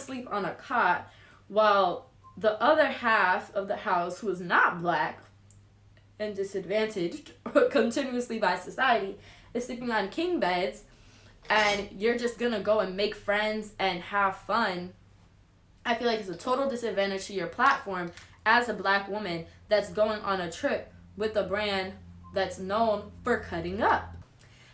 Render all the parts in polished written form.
sleep on a cot, while the other half of the house, who is not black and disadvantaged continuously by society, is sleeping on king beds, and you're just gonna go and make friends and have fun. I feel like it's a total disadvantage to your platform as a black woman that's going on a trip with a brand that's known for cutting up.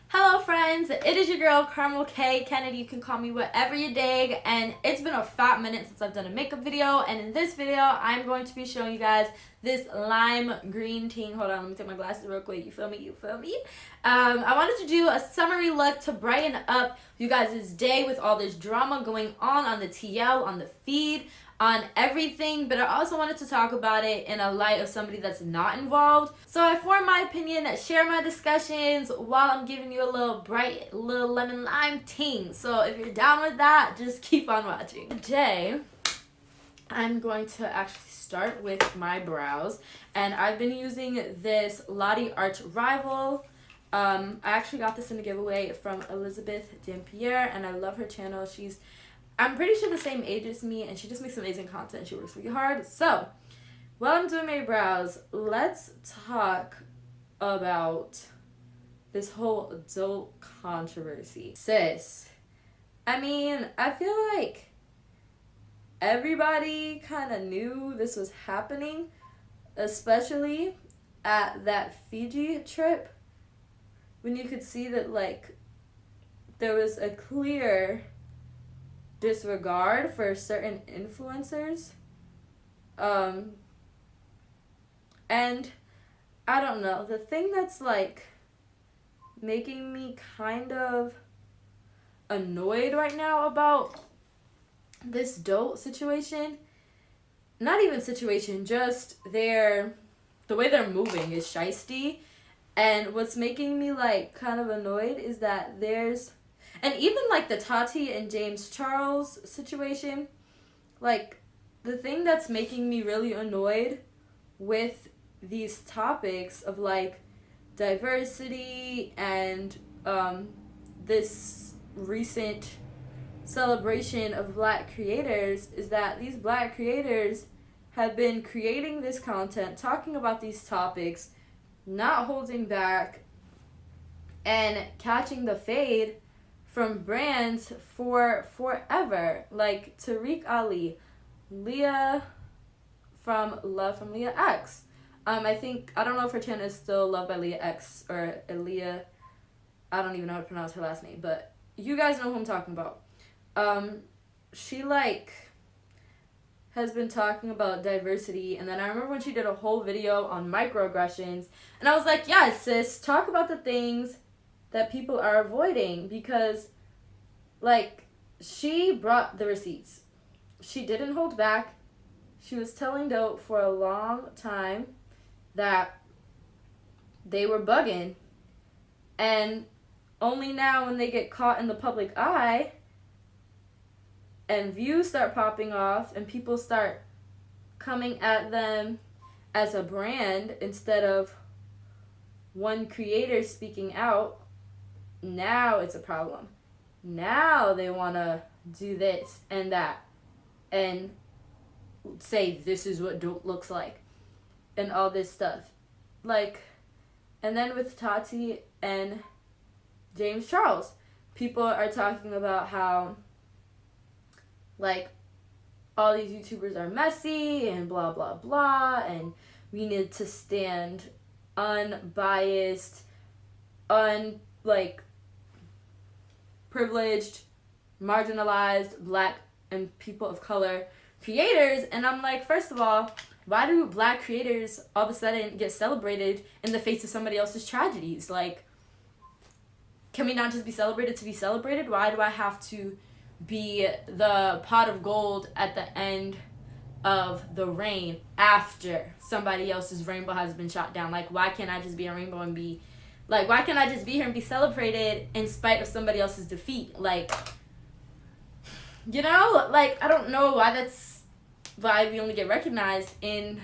Hello friends, it is your girl karmelkay Kennedy. You can call me whatever you dig, and it's been a fat minute since I've done a makeup video, and in this video I'm going to be showing you guys this lime green tea. Hold on, let me take my glasses real quick. You feel me? I wanted to do a summery look to brighten up you guys' day with all this drama going on the TL, on the feed, on everything, but I also wanted to talk about it in a light of somebody that's not involved. So I form my opinion, share my discussions while I'm giving you a little bright, little lemon lime ting. So if you're down with that, just keep on watching. Today, I'm going to actually start with my brows, and I've been using this LIIIIIIISTEN Arch Rival. I actually got this in a giveaway from Elizabeth Dampier, and I love her channel. I'm pretty sure the same age as me, and she just makes amazing content. She works really hard. So, while I'm doing my brows, let's talk about this whole dote controversy. Sis, I mean, I feel like everybody kind of knew this was happening, especially at that Fiji trip, when you could see that, like, there was a clear disregard for certain influencers, and I don't know, the thing that's like making me kind of annoyed right now about this dote situation, not even situation, just the way they're moving is shiesty. And what's making me like kind of annoyed is that and even, like, the Tati and James Charles situation, like, the thing that's making me really annoyed with these topics of, like, diversity and this recent celebration of black creators is that these black creators have been creating this content, talking about these topics, not holding back, and catching the fade from brands for forever, like Terek Ali, Leah from LIIIIIISTEN. I don't know if her channel is still lovebyliyax or Leah. I don't even know how to pronounce her last name, but you guys know who I'm talking about. She has been talking about diversity, and then I remember when she did a whole video on microaggressions, and I was like, yeah, sis, talk about the things that people are avoiding, because, like, she brought the receipts. She didn't hold back. She was telling dote for a long time that they were bugging, and only now when they get caught in the public eye and views start popping off and people start coming at them as a brand instead of one creator speaking out, now it's a problem. Now they want to do this and that and say this is what dote looks like and all this stuff. Like, and then with Tati and James Charles, people are talking about how, like, all these YouTubers are messy and blah, blah, blah, and we need to stand unbiased, privileged, marginalized black and people of color creators. And I'm like, first of all, why do black creators all of a sudden get celebrated in the face of somebody else's tragedies? Like, can we not just be celebrated to be celebrated? Why do I have to be the pot of gold at the end of the rain after somebody else's rainbow has been shot down? Like, why can't I just be a rainbow and be, like, why can't I just be here and be celebrated in spite of somebody else's defeat? Like, you know, like, I don't know why we only get recognized in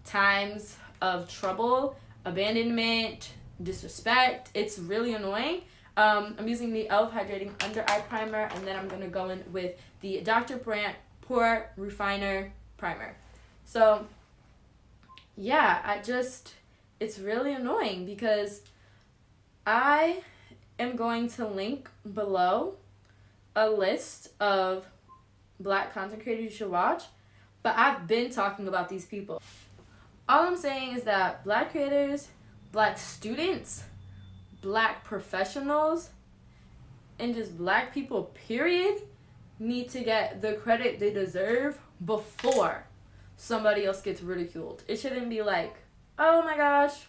times of trouble, abandonment, disrespect. It's really annoying. I'm using the e.l.f. Hydrating Under Eye Primer, and then I'm going to go in with the Dr. Brandt Pore Refiner Primer. So, yeah, it's really annoying because I am going to link below a list of Black content creators you should watch, but I've been talking about these people. All I'm saying is that Black creators, Black students, Black professionals, and just Black people, period, need to get the credit they deserve before somebody else gets ridiculed. It shouldn't be like, oh my gosh,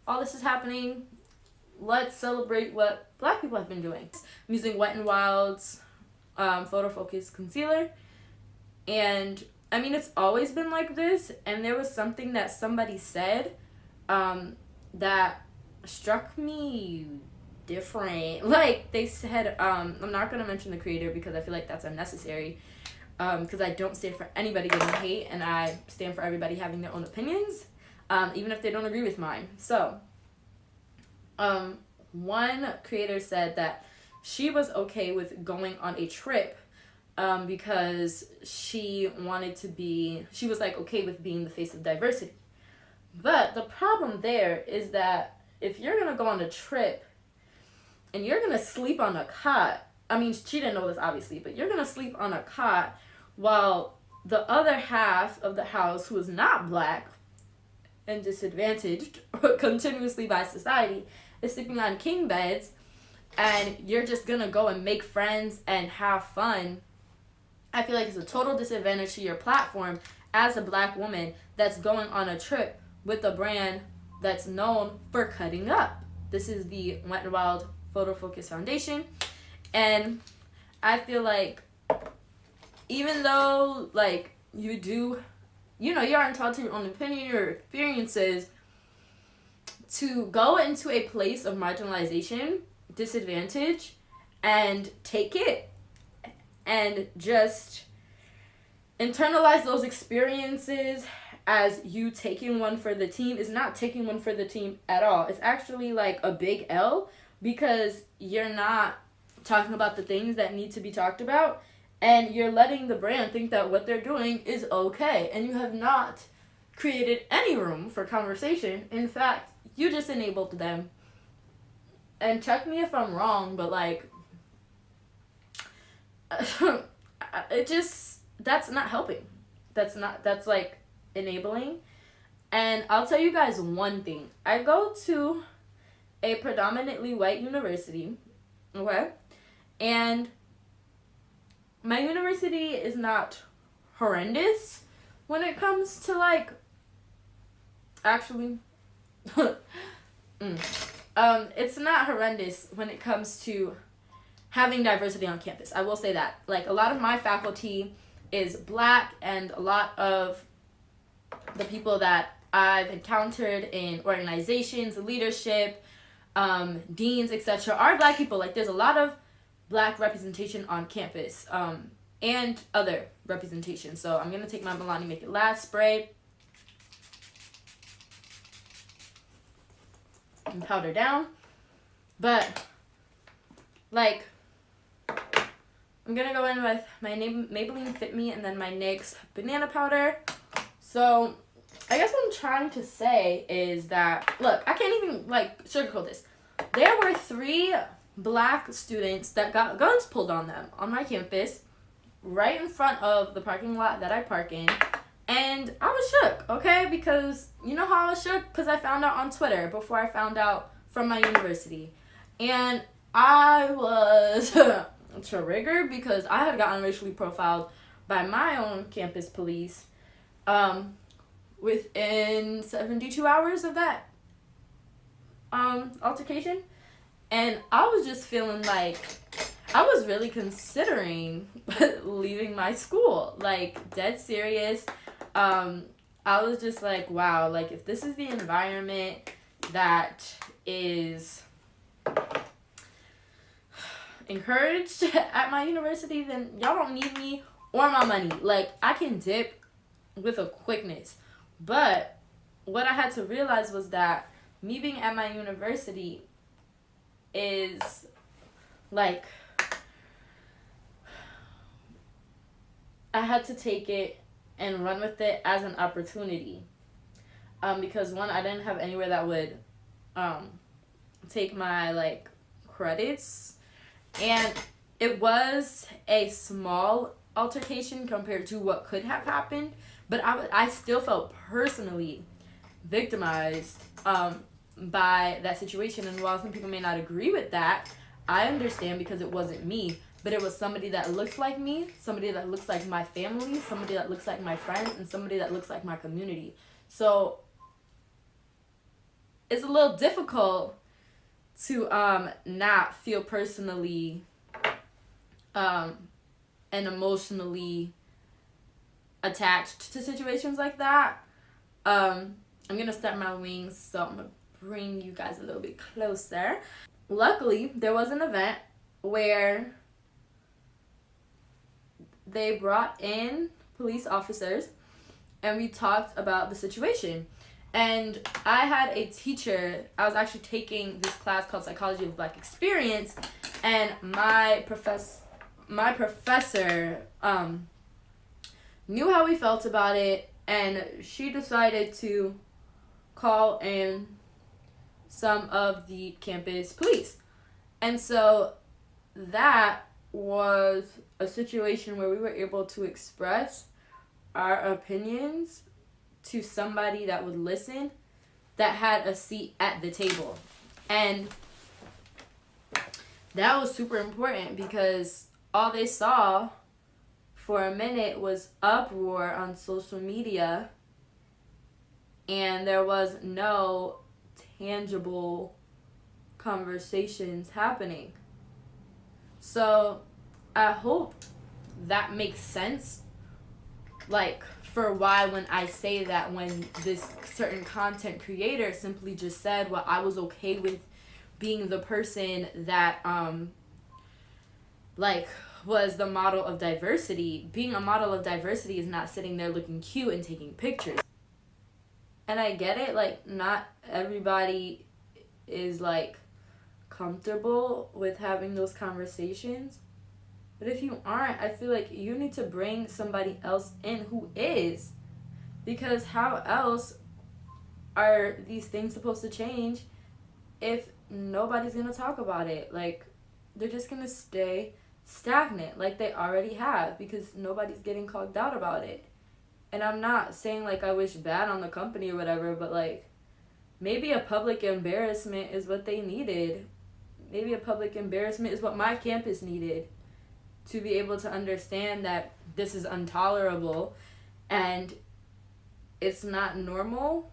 all this is happening, let's celebrate what Black people have been doing. I'm using Wet n Wild's Photo Focus Concealer, and I mean, it's always been like this, and there was something that somebody said that struck me different. Like, they said, I'm not going to mention the creator because I feel like that's unnecessary, because I don't stand for anybody getting hate, and I stand for everybody having their own opinions, even if they don't agree with mine. So, one creator said that she was okay with going on a trip because she was like okay with being the face of diversity. But the problem there is that if you're going to go on a trip and you're going to sleep on a cot, I mean, she didn't know this obviously, but you're going to sleep on a cot while the other half of the house, who is not Black and disadvantaged continuously by society, is sleeping on king beds, and you're just going to go and make friends and have fun. I feel like it's a total disadvantage to your platform as a Black woman that's going on a trip with a brand that's known for cutting up. This is the Wet n Wild Photo Focus Foundation. And I feel like even though, like, you're entitled to your own opinion, your experiences, to go into a place of marginalization, disadvantage, and take it and just internalize those experiences as you taking one for the team is not taking one for the team at all. It's actually like a big L, because you're not talking about the things that need to be talked about, and you're letting the brand think that what they're doing is okay, and you have not created any room for conversation. In fact, you just enabled them. And check me if I'm wrong, but like, that's not helping. That's like enabling. And I'll tell you guys one thing. I go to a predominantly white university, okay? And my university is not horrendous when it comes to like, actually, it's not horrendous when it comes to having diversity on campus. I will say that. Like, a lot of my faculty is Black, and a lot of the people that I've encountered in organizations, leadership, deans, etc., are Black people. Like, there's a lot of Black representation on campus, and other representation. So I'm going to take my Milani Make It Last spray and powder down. But, like, I'm going to go in with my Maybelline Fit Me and then my NYX banana powder. So, I guess what I'm trying to say is that, look, I can't even, like, sugarcoat this. There were 3 Black students that got guns pulled on them on my campus, right in front of the parking lot that I park in. And I was shook, okay? Because you know how I was shook? Because I found out on Twitter before I found out from my university. And I was triggered because I had gotten racially profiled by my own campus police within 72 hours of that altercation. And I was just feeling like I was really considering leaving my school, like, dead serious. I was just like, wow, like, if this is the environment that is encouraged at my university, then y'all don't need me or my money. Like, I can dip with a quickness. But what I had to realize was that me being at my university is like, I had to take it and run with it as an opportunity. Because one, I didn't have anywhere that would take my like credits, and it was a small altercation compared to what could have happened, but I still felt personally victimized by that situation. And while some people may not agree with that, I understand, because it wasn't me, but it was somebody that looks like me, somebody that looks like my family, somebody that looks like my friends, and somebody that looks like my community. So it's a little difficult to not feel personally and emotionally attached to situations like that. I'm gonna start my wings, so I'm gonna bring you guys a little bit closer. Luckily, there was an event where they brought in police officers and we talked about the situation. And I had a teacher, I was actually taking this class called Psychology of Black Experience, and my professor knew how we felt about it, and she decided to call in some of the campus police. And so that was a situation where we were able to express our opinions to somebody that would listen, that had a seat at the table. And that was super important, because all they saw for a minute was uproar on social media, and there was no tangible conversations happening. So I hope that makes sense, like, for why when I say that, when this certain content creator simply just said, well, I was okay with being the person that like was the model of diversity. Being a model of diversity is not sitting there looking cute and taking pictures. And I get it, like, not everybody is like comfortable with having those conversations. But if you aren't, I feel like you need to bring somebody else in who is. Because how else are these things supposed to change if nobody's going to talk about it? Like, they're just going to stay stagnant like they already have, because nobody's getting called out about it. And I'm not saying, like, I wish bad on the company or whatever, but, like, maybe a public embarrassment is what they needed. Maybe a public embarrassment is what my campus needed, to be able to understand that this is intolerable and it's not normal,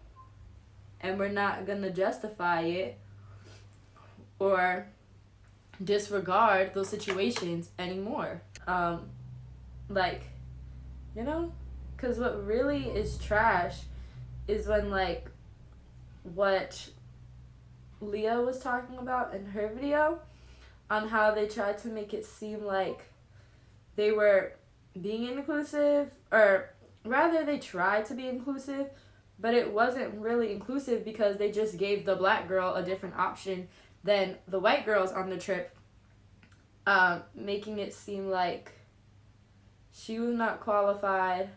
and we're not gonna justify it or disregard those situations anymore. Like, you know, because what really is trash is when, like, what Leah was talking about in her video, on how they tried to make it seem like they were being inclusive, or rather they tried to be inclusive, but it wasn't really inclusive, because they just gave the black girl a different option than the white girls on the trip, making it seem like she was not qualified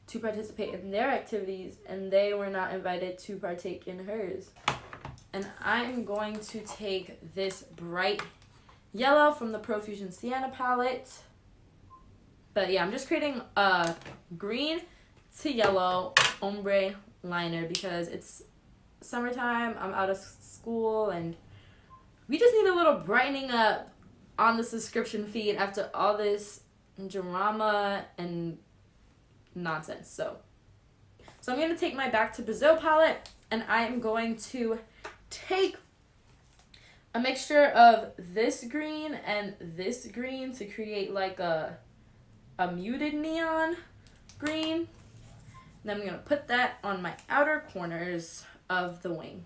to participate in their activities and they were not invited to partake in hers. And I'm going to take this bright yellow from the Profusion Sienna palette. But yeah, I'm just creating a green to yellow ombre liner because it's summertime, I'm out of school, and we just need a little brightening up on the subscription feed after all this drama and nonsense. So I'm going to take my Back to Brazil palette, and I am going to take a mixture of this green and this green to create like a muted neon green. And then I'm going to put that on my outer corners of the wing.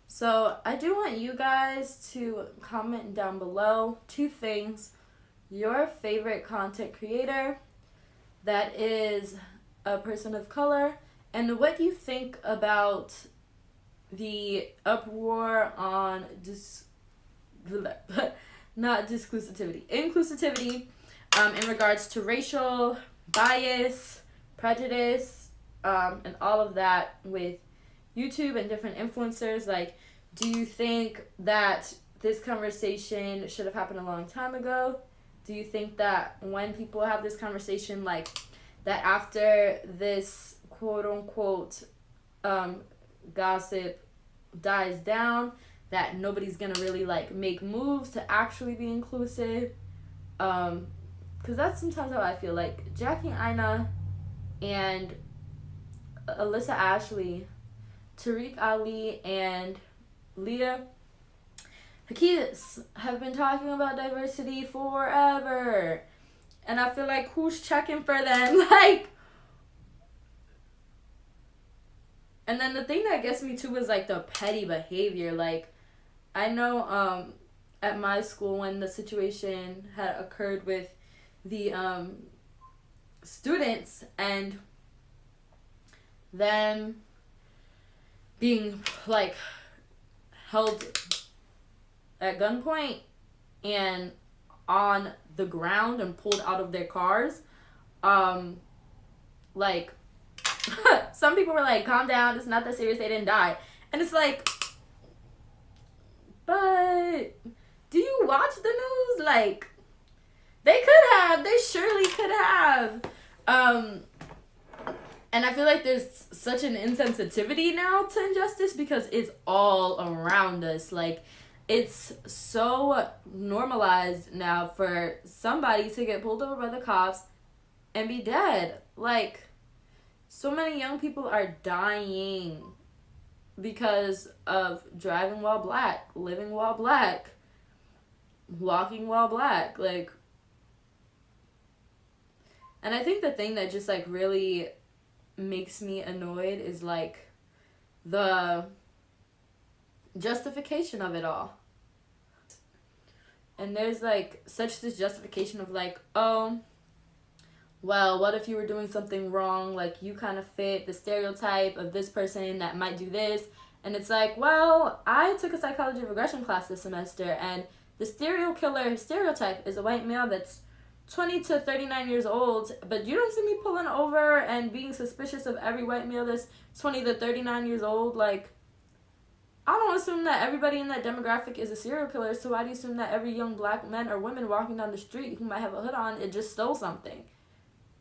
So I do want you guys to comment down below 2 things. Your favorite content creator that is a person of color, and what you think about the uproar on not disclusivity, inclusivity, in regards to racial bias, prejudice, and all of that with YouTube and different influencers. Like, do you think that this conversation should have happened a long time ago? Do you think that when people have this conversation, like, that after this quote-unquote gossip dies down, that nobody's gonna really, like, make moves to actually be inclusive? Because that's sometimes how I feel. Like, Jackie Aina and Alyssa Ashley, Tariq Ali, and Leah Hakis have been talking about diversity forever. And I feel like, who's checking for them? Like, and then the thing that gets me too is, like, the petty behavior. Like, I know at my school, when the situation had occurred with the students and them being, like, held at gunpoint and on the ground and pulled out of their cars, like, some people were like, calm down, it's not that serious, they didn't die. And it's like, but do you watch the news? Like, they surely could have. And I feel like there's such an insensitivity now to injustice because it's all around us. Like, it's so normalized now for somebody to get pulled over by the cops and be dead. Like, so many young people are dying because of driving while black, living while black, walking while black. Like, and I think the thing that just, like, really makes me annoyed is, like, the justification of it all. And there's, like, such this justification of, like, oh, well, what if you were doing something wrong? Like, you kind of fit the stereotype of this person that might do this. And it's like, well, I took a psychology regression class this semester, and the serial killer stereotype is a white male that's 20 to 39 years old, but you don't see me pulling over and being suspicious of every white male that's 20 to 39 years old. Like, I don't assume that everybody in that demographic is a serial killer, so why do you assume that every young black man or woman walking down the street who might have a hood on, it just stole something?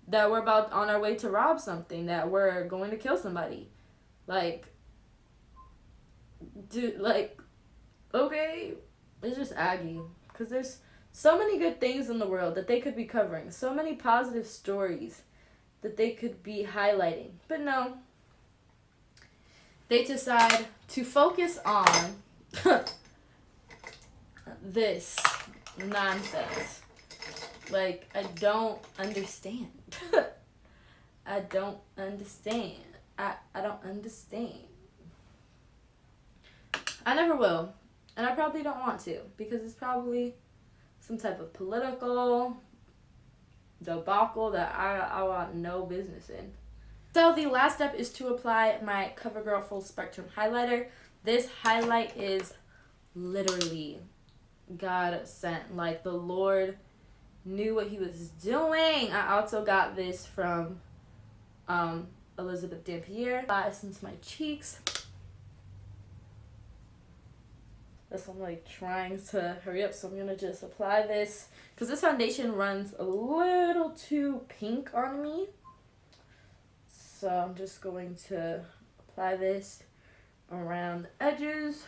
That we're about on our way to rob something, that we're going to kill somebody. Like, dude, like, okay, it's just aggy, because there's so many good things in the world that they could be covering, so many positive stories that they could be highlighting, but no, they decide to focus on this nonsense. Like, I don't understand. I don't understand. I don't understand. I never will. And I probably don't want to, because it's probably some type of political debacle that I want no business in. So the last step is to apply my CoverGirl Full Spectrum Highlighter. This highlight is literally God sent. Like, the Lord knew what he was doing. I also got this from Elizabeth Dampier. Apply this into my cheeks. That's why I'm, like, trying to hurry up, so I'm gonna just apply this because this foundation runs a little too pink on me. So I'm just going to apply this around the edges.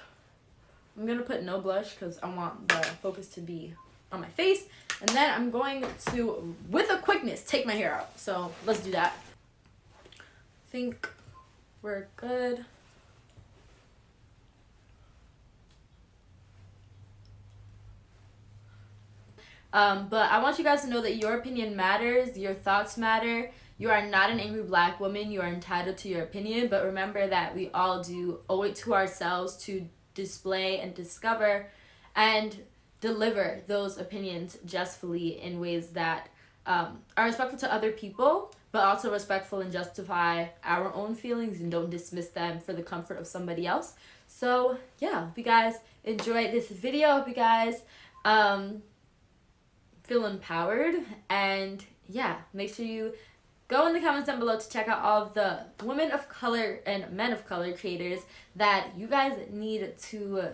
I'm gonna put no blush because I want the focus to be on my face, and then I'm going to, with a quickness, take my hair out. So let's do that. I think we're good. But I want you guys to know that your opinion matters, your thoughts matter. You are not an angry black woman. You are entitled to your opinion, but remember that we all do owe it to ourselves to display and discover and deliver those opinions justly in ways that are respectful to other people, but also respectful and justify our own feelings and don't dismiss them for the comfort of somebody else. So yeah, hope you guys enjoyed this video. Hope you guys feel empowered, and yeah, make sure you go in the comments down below to check out all of the women of color and men of color creators that you guys need to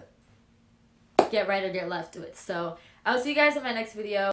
get right or get left with. So I'll see you guys in my next video.